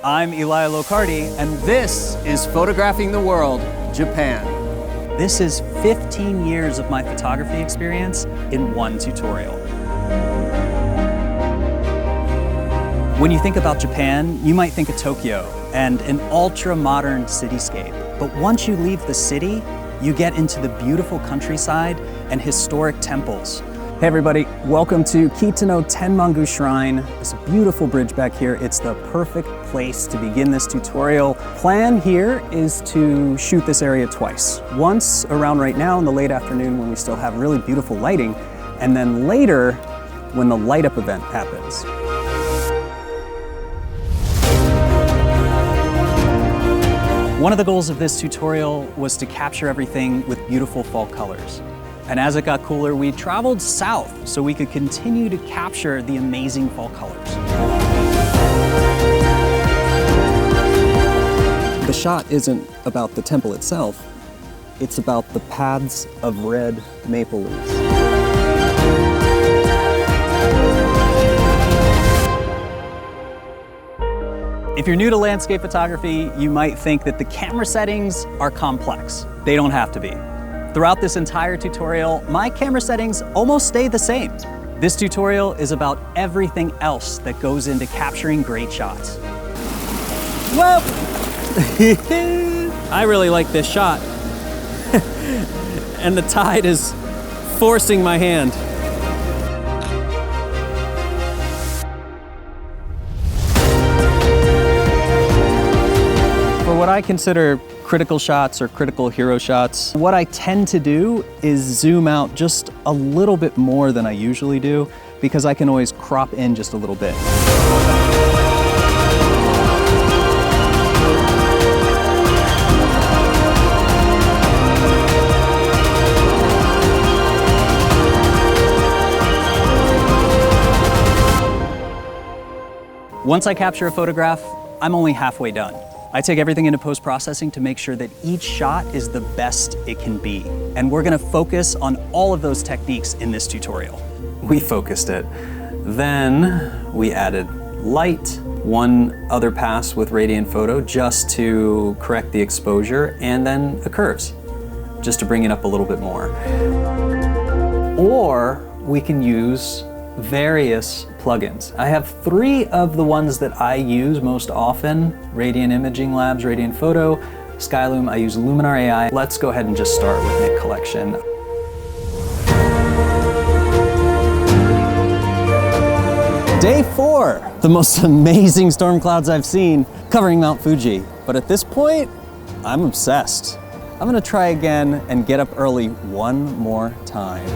I'm Elia, and this is Photographing the World, Japan. This is 15 years of my photography experience in one tutorial. When you think about Japan, you might think of Tokyo and an ultra-modern cityscape. But once you leave the city, you get into the beautiful countryside and historic temples. Hey everybody, welcome to Kitano Tenmangu Shrine. This beautiful bridge back here. It's the perfect place to begin this tutorial. Plan here is to shoot this area twice. Once around right now in the late afternoon when we still have really beautiful lighting, and then later when the light up event happens. One of the goals of this tutorial was to capture everything with beautiful fall colors. And as it got cooler, we traveled south so we could continue to capture the amazing fall colors. The shot isn't about the temple itself, it's about the paths of red maple leaves. If you're new to landscape photography, you might think that the camera settings are complex. They don't have to be. Throughout this entire tutorial, my camera settings almost stay the same. This tutorial is about everything else that goes into capturing great shots. Whoa! I really like this shot. And the tide is forcing my hand. For what I consider critical shots or critical hero shots, what I tend to do is zoom out just a little bit more than I usually do because I can always crop in just a little bit. Once I capture a photograph, I'm only halfway done. I take everything into post-processing to make sure that each shot is the best it can be. And we're gonna focus on all of those techniques in this tutorial. We focused it. Then we added light, one other pass with Radiant Photo just to correct the exposure, and then a curves, just to bring it up a little bit more. Or we can use various plugins. I have 3 of the ones that I use most often: Radiant Imaging Labs, Radiant Photo, Skyloom. I use Luminar AI. Let's go ahead and just start with Nik Collection. Day 4, the most amazing storm clouds I've seen, covering Mount Fuji. But at this point, I'm obsessed. I'm gonna try again and get up early one more time.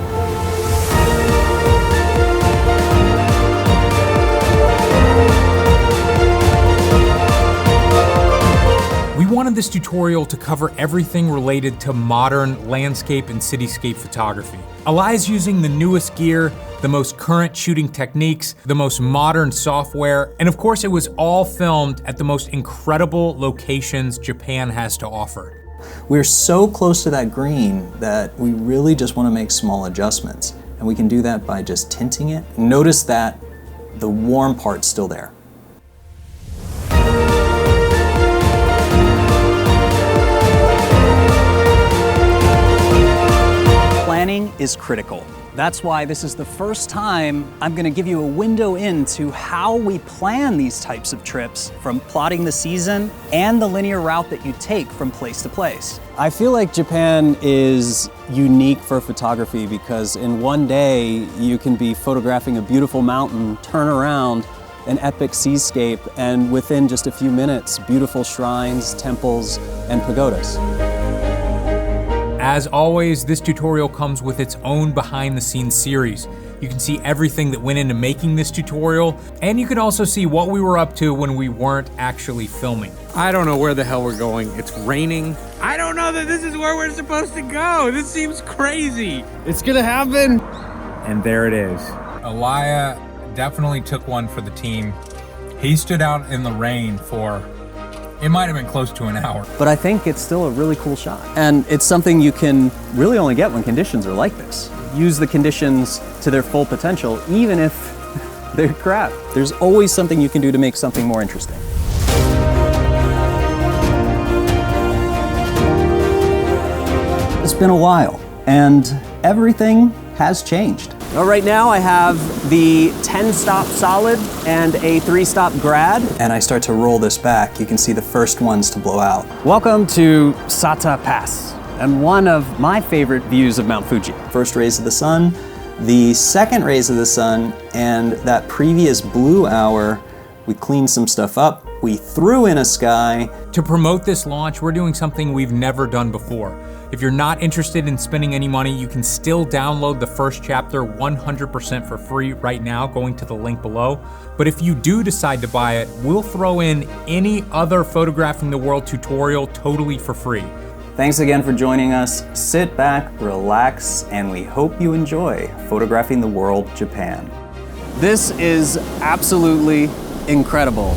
We wanted this tutorial to cover everything related to modern landscape and cityscape photography. Eli's using the newest gear, the most current shooting techniques, the most modern software, and of course it was all filmed at the most incredible locations Japan has to offer. We're so close to that green that we really just want to make small adjustments. And we can do that by just tinting it. Notice that the warm part's still there. Planning is critical. That's why this is the first time I'm gonna give you a window into how we plan these types of trips, from plotting the season and the linear route that you take from place to place. I feel like Japan is unique for photography because in one day you can be photographing a beautiful mountain, turn around, an epic seascape, and within just a few minutes, beautiful shrines, temples, and pagodas. As always, this tutorial comes with its own behind-the-scenes series. You can see everything that went into making this tutorial, and you can also see what we were up to when we weren't actually filming. I don't know where the hell we're going. It's raining. I don't know that this is where we're supposed to go. This seems crazy. It's gonna happen. And there it is. Elia definitely took one for the team. He stood out in the rain for, it might have been close to an hour. But I think it's still a really cool shot. And it's something you can really only get when conditions are like this. Use the conditions to their full potential, even if they're crap. There's always something you can do to make something more interesting. been a while, and everything has changed. Well, right now I have the 10-stop solid and a 3-stop grad. And I start to roll this back, you can see the first ones to blow out. Welcome to Sata Pass, and one of my favorite views of Mount Fuji. First rays of the sun, the second rays of the sun, and that previous blue hour, we cleaned some stuff up, we threw in a sky. To promote this launch, we're doing something we've never done before. If you're not interested in spending any money, you can still download the first chapter 100% for free right now, going to the link below. But if you do decide to buy it, we'll throw in any other Photographing the World tutorial totally for free. Thanks again for joining us. Sit back, relax, and we hope you enjoy Photographing the World Japan. This is absolutely incredible.